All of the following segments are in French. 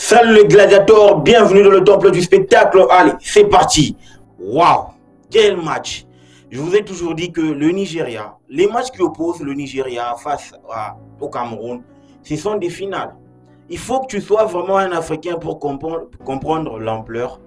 Salut les gladiateurs, bienvenue dans le temple du spectacle. Allez, c'est parti. Waouh, quel match. Je vous ai toujours dit que le Nigeria, les matchs qui opposent le Nigeria au Cameroun, ce sont des finales. Il faut que tu sois vraiment un Africain pour comprendre l'ampleur,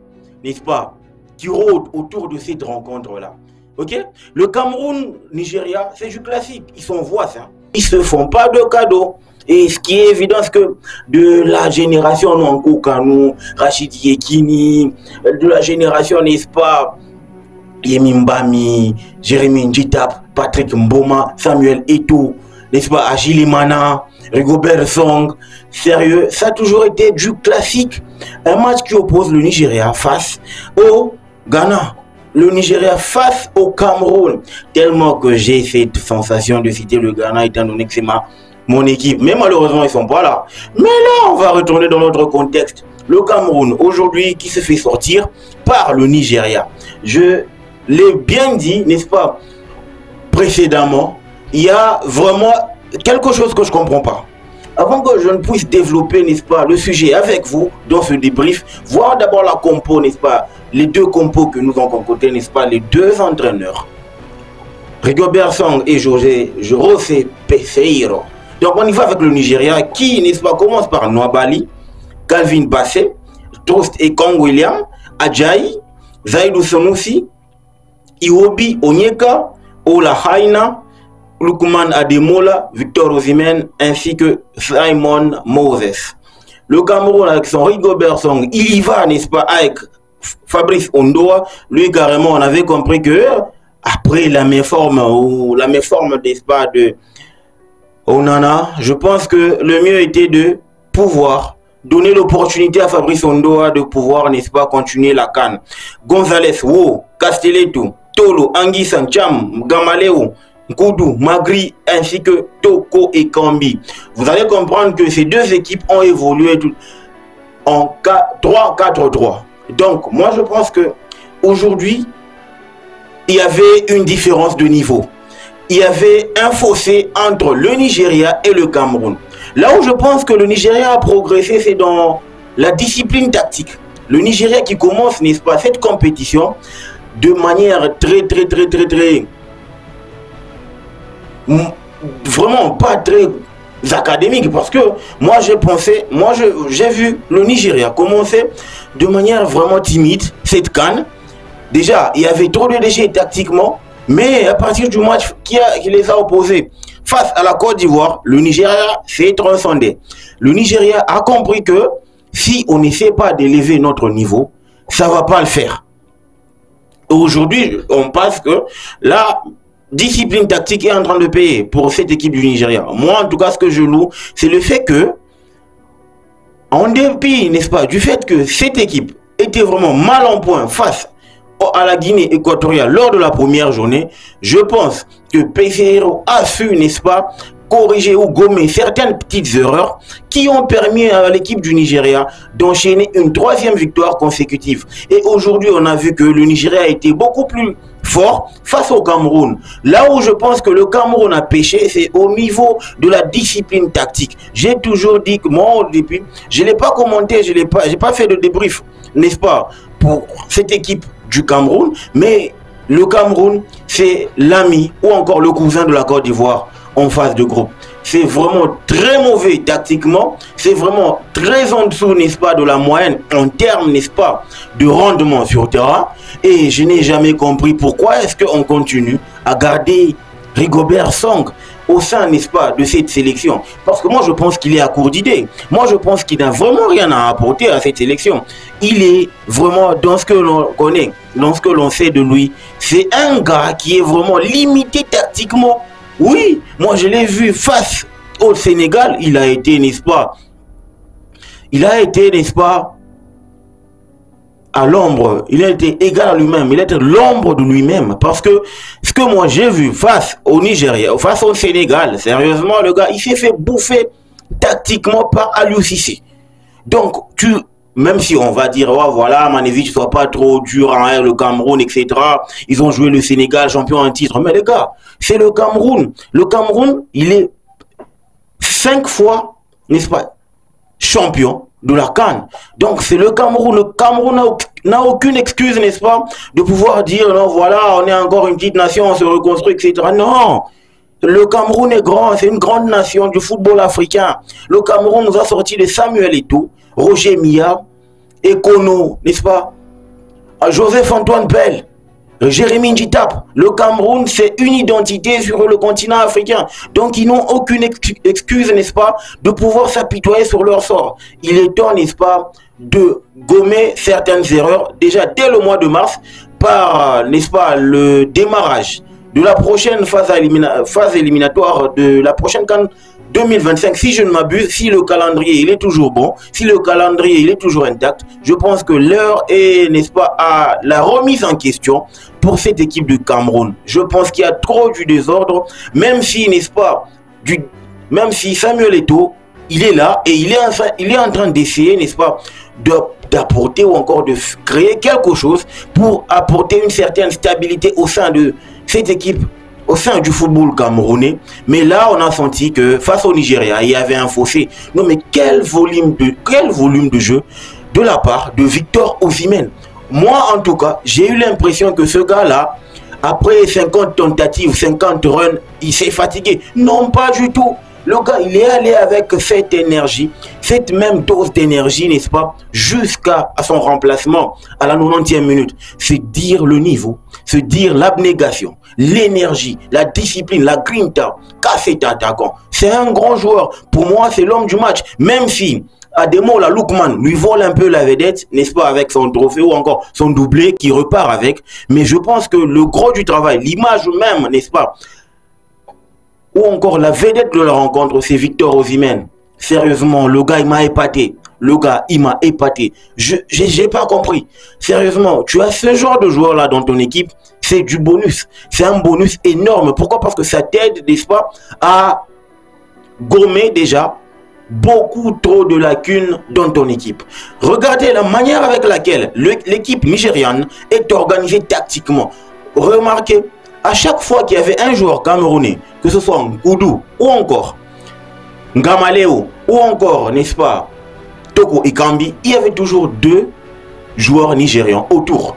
n'est-ce pas, qui rôde autour de cette rencontre-là. Ok? Le Cameroun-Nigeria, c'est du classique. Ils sont voisins. Ils se font pas de cadeaux. Et ce qui est évident, c'est que de la génération Nwanko Kanu, Rachid Yekini, de la génération, n'est-ce pas, Yemi Mbami, Jérémy Njitap, Patrick Mboma, Samuel Eto'o, n'est-ce pas, Agile Mana, Rigobert Song, sérieux, ça a toujours été du classique. Un match qui oppose le Nigeria face au Ghana. Le Nigeria face au Cameroun. Tellement que j'ai cette sensation de citer le Ghana, étant donné que c'est mon équipe. Mais malheureusement, ils ne sont pas là. Mais là, on va retourner dans notre contexte. Le Cameroun, aujourd'hui, qui se fait sortir par le Nigeria. Je l'ai bien dit, n'est-ce pas, précédemment, il y a vraiment quelque chose que je ne comprends pas. Avant que je ne puisse développer, n'est-ce pas, le sujet avec vous dans ce débrief, voir d'abord la compo, n'est-ce pas, les deux compos que nous avons concoctés, n'est-ce pas, les deux entraîneurs, Rigobert Song et José Peseiro. Donc on y va avec le Nigeria qui, n'est-ce pas, commence par Nwabali, Calvin Bassey, Trost et Kong William, Ajayi, Zaidou Sonoussi, Iwobi Onyeka, Ola Haina, Lukman Ademola, Victor Osimhen ainsi que Simon Moses. Le Cameroun avec son Rigobert Song, il y va, n'est-ce pas, avec Fabrice Ondoa. Lui carrément, on avait compris que après la méforme, n'est-ce pas, de Onana, je pense que le mieux était de pouvoir donner l'opportunité à Fabrice Ondoa de pouvoir, n'est-ce pas, continuer la CAN. Gonzalez, Wo, Castelletto, Tolo, Angui Sancham, Gamaleo, Koudou, Magri, ainsi que Toko et Kambi. Vous allez comprendre que ces deux équipes ont évolué en 3-4-3. Donc, moi, je pense que aujourd'hui, il y avait une différence de niveau. Il y avait un fossé entre le Nigeria et le Cameroun. Là où je pense que le Nigeria a progressé, c'est dans la discipline tactique. Le Nigeria qui commence, n'est-ce pas, cette compétition de manière très, vraiment pas très académique, parce que moi j'ai vu le Nigeria commencer de manière vraiment timide cette CAN. Déjà, il y avait trop de déchets tactiquement, mais à partir du match qui les a opposés face à la Côte d'Ivoire, le Nigeria s'est transcendé. Le Nigeria a compris que si on n'essaie pas d'élever notre niveau, ça ne va pas le faire. Aujourd'hui, on pense que la discipline tactique est en train de payer pour cette équipe du Nigeria. Moi, en tout cas, ce que je loue, c'est le fait que, en dépit, n'est-ce pas, du fait que cette équipe était vraiment mal en point face à la Guinée équatoriale lors de la première journée, je pense que Peseiro a su, n'est-ce pas, corriger ou gommer certaines petites erreurs qui ont permis à l'équipe du Nigeria d'enchaîner une troisième victoire consécutive. Et aujourd'hui, on a vu que le Nigeria a été beaucoup plus fort face au Cameroun. Là où je pense que le Cameroun a péché, c'est au niveau de la discipline tactique. J'ai toujours dit que moi, au début, je ne l'ai pas commenté, je n'ai pas fait de débrief, n'est-ce pas, pour cette équipe du Cameroun, mais le Cameroun, c'est l'ami ou encore le cousin de la Côte d'Ivoire en phase de groupe. C'est vraiment très mauvais tactiquement, c'est vraiment très en dessous, n'est-ce pas, de la moyenne en termes, n'est-ce pas, de rendement sur terrain. Et je n'ai jamais compris pourquoi est-ce qu'on continue à garder Rigobert Song au sein, n'est-ce pas, de cette sélection. Parce que moi, je pense qu'il est à court d'idées. Moi, je pense qu'il n'a vraiment rien à apporter à cette sélection. Il est vraiment, dans ce que l'on connaît, dans ce que l'on sait de lui, c'est un gars qui est vraiment limité tactiquement. Oui, moi, je l'ai vu face au Sénégal. Il a été, n'est-ce pas, à l'ombre, il a été égal à lui-même, il a été l'ombre de lui-même, parce que ce que moi j'ai vu face au Nigeria, face au Sénégal, sérieusement, le gars, il s'est fait bouffer tactiquement par Aliou Cissé. Donc, même si on va dire, oh, voilà, Manévich, sois pas trop dur envers le Cameroun, etc. Ils ont joué le Sénégal, champion en titre. Mais les gars, c'est le Cameroun. Le Cameroun, il est 5 fois, n'est-ce pas, champion de la CAN. Donc c'est le Cameroun. Le Cameroun n'a aucune excuse, n'est-ce pas, de pouvoir dire non, voilà, on est encore une petite nation, on se reconstruit, etc. Non, le Cameroun est grand, c'est une grande nation du football africain. Le Cameroun nous a sorti de Samuel Eto'o, Roger Milla, Ekono, n'est-ce pas, Joseph-Antoine Bell, Jérémy Njitap. Le Cameroun, c'est une identité sur le continent africain. Donc, ils n'ont aucune excuse, n'est-ce pas, de pouvoir s'apitoyer sur leur sort. Il est temps, n'est-ce pas, de gommer certaines erreurs, déjà dès le mois de mars, par, n'est-ce pas, le démarrage de la prochaine phase éliminatoire de la prochaine CAN 2025, si je ne m'abuse, si le calendrier il est toujours bon, si le calendrier il est toujours intact, je pense que l'heure est, n'est-ce pas, à la remise en question pour cette équipe du Cameroun. Je pense qu'il y a trop du désordre, même si, n'est-ce pas, même si Samuel Eto'o, il est là et il est en train d'essayer, n'est-ce pas, d'apporter ou encore de créer quelque chose pour apporter une certaine stabilité au sein de cette équipe, au sein du football camerounais. Mais là, on a senti que face au Nigeria, il y avait un fossé. Non, mais quel volume de jeu de la part de Victor Osimhen. Moi, en tout cas, j'ai eu l'impression que ce gars-là, après 50 tentatives, 50 runs, il s'est fatigué. Non, pas du tout. Le gars, il est allé avec cette énergie, cette même dose d'énergie, n'est-ce pas, jusqu'à son remplacement à la 90e minute. C'est dire le niveau, c'est dire l'abnégation, l'énergie, la discipline, la grinta qu'a cet attaquant. C'est un grand joueur. Pour moi, c'est l'homme du match. Même si, à des mots, la Lookman lui vole un peu la vedette, n'est-ce pas, avec son trophée ou encore son doublé qui repart avec. Mais je pense que le gros du travail, l'image même, n'est-ce pas, ou encore la vedette de la rencontre, c'est Victor Osimhen. Sérieusement, le gars, il m'a épaté. Le gars, il m'a épaté. J'ai pas compris. Sérieusement, tu as ce genre de joueur-là dans ton équipe, c'est du bonus. C'est un bonus énorme. Pourquoi? Parce que ça t'aide, n'est-ce pas, à gommer déjà beaucoup trop de lacunes dans ton équipe. Regardez la manière avec laquelle l'équipe nigériane est organisée tactiquement. Remarquez, à chaque fois qu'il y avait un joueur camerounais, que ce soit Nkoudou ou encore Ngamaleo ou encore, n'est-ce pas, Toko Ikambi, il y avait toujours deux joueurs nigérians autour.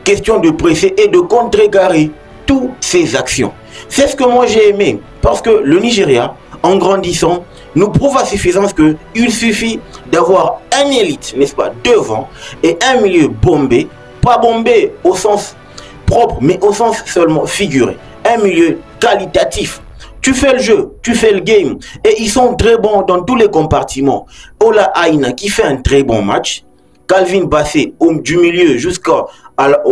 Question de presser et de contrecarrer toutes ces actions. C'est ce que moi j'ai aimé, parce que le Nigeria, en grandissant, nous prouve à suffisance qu'il suffit d'avoir un élite, n'est-ce pas, devant et un milieu bombé, pas bombé au sens propre, mais au sens seulement figuré. Un milieu qualitatif. Tu fais le jeu, tu fais le game. Et ils sont très bons dans tous les compartiments. Ola Aina qui fait un très bon match. Calvin Bassé du milieu jusqu'au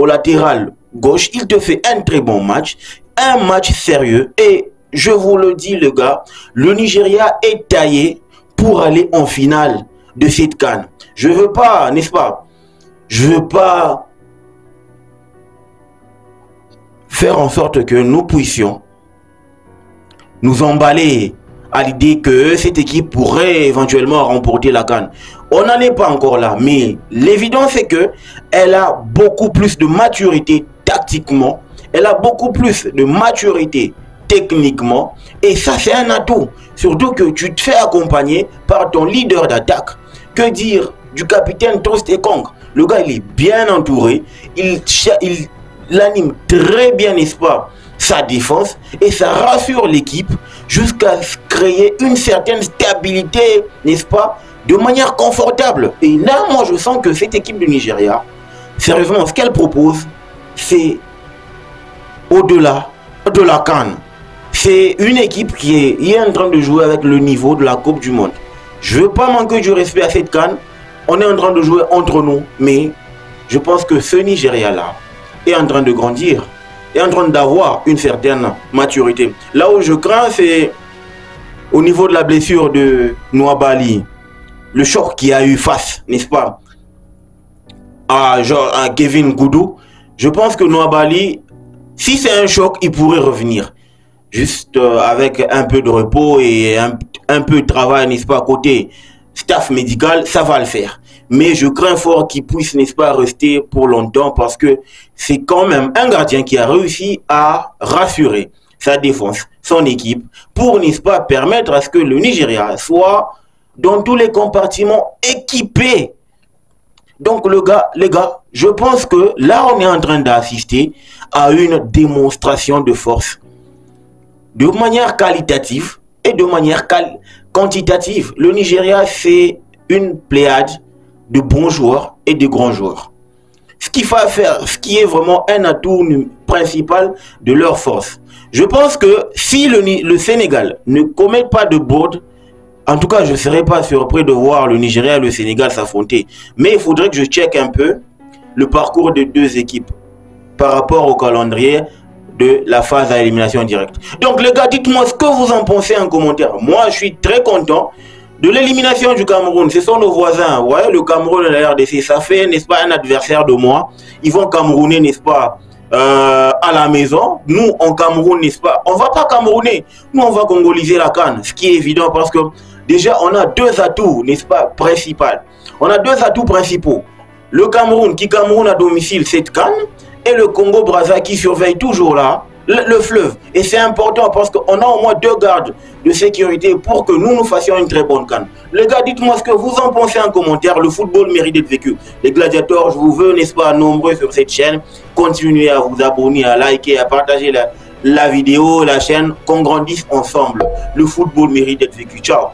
latéral gauche. Il te fait un très bon match. Un match sérieux. Et je vous le dis, les gars, le Nigeria est taillé pour aller en finale de cette CAN. Je veux pas, n'est-ce pas? Je veux pas faire en sorte que nous puissions nous emballer à l'idée que cette équipe pourrait éventuellement remporter la CAN. On n'en est pas encore là, mais l'évidence est que elle a beaucoup plus de maturité tactiquement, elle a beaucoup plus de maturité techniquement, et ça c'est un atout, surtout que tu te fais accompagner par ton leader d'attaque. Que dire du capitaine Trost Ekong? Le gars il est bien entouré, il anime très bien, n'est-ce pas, sa défense, et ça rassure l'équipe jusqu'à créer une certaine stabilité, n'est-ce pas, de manière confortable. Et là, moi, je sens que cette équipe du Nigeria, sérieusement, ce qu'elle propose, c'est au-delà de la CAN. C'est une équipe qui est en train de jouer avec le niveau de la Coupe du Monde. Je ne veux pas manquer du respect à cette CAN. On est en train de jouer entre nous, mais je pense que ce Nigeria-là est en train de grandir, est en train d'avoir une certaine maturité. Là où je crains, c'est au niveau de la blessure de Nouabali, le choc qu'il a eu face, n'est-ce pas, à Kevin Goudou. Je pense que Nouabali, si c'est un choc, il pourrait revenir. Juste avec un peu de repos et un peu de travail, n'est-ce pas, côté staff médical, ça va le faire. Mais je crains fort qu'il puisse, n'est-ce pas, rester pour longtemps, parce que c'est quand même un gardien qui a réussi à rassurer sa défense, son équipe, pour, n'est-ce pas, permettre à ce que le Nigeria soit dans tous les compartiments, équipés. Donc les gars, je pense que là on est en train d'assister à une démonstration de force. De manière qualitative et de manière quantitative. Le Nigeria, c'est une pléiade de bons joueurs et de grands joueurs. Ce qui est vraiment un atout principal de leur force. Je pense que si le Sénégal ne commet pas de bourde, en tout cas, je ne serais pas surpris de voir le Nigeria et le Sénégal s'affronter. Mais il faudrait que je check un peu le parcours des deux équipes par rapport au calendrier de la phase à élimination directe. Donc les gars, dites-moi ce que vous en pensez en commentaire. Moi, je suis très content de l'élimination du Cameroun. Ce sont nos voisins. Vous voyez, le Cameroun et la RDC, ça fait, n'est-ce pas, un adversaire de moi. Ils vont camerouner, n'est-ce pas, à la maison. Nous, en Cameroun, n'est-ce pas, on ne va pas camerouner. Nous, on va congoliser la CAN. Ce qui est évident parce que déjà, on a deux atouts, n'est-ce pas, principaux. On a deux atouts principaux. Le Cameroun qui cameroune à domicile cette CAN et le Congo-Brazza qui surveille toujours là le fleuve. Et c'est important parce qu'on a au moins deux gardes de sécurité pour que nous fassions une très bonne CAN. Les gars, dites-moi ce que vous en pensez en commentaire. Le football mérite d'être vécu. Les gladiateurs, je vous veux, n'est-ce pas, nombreux sur cette chaîne. Continuez à vous abonner, à liker, à partager la vidéo, la chaîne, qu'on grandisse ensemble. Le football mérite d'être vécu. Ciao.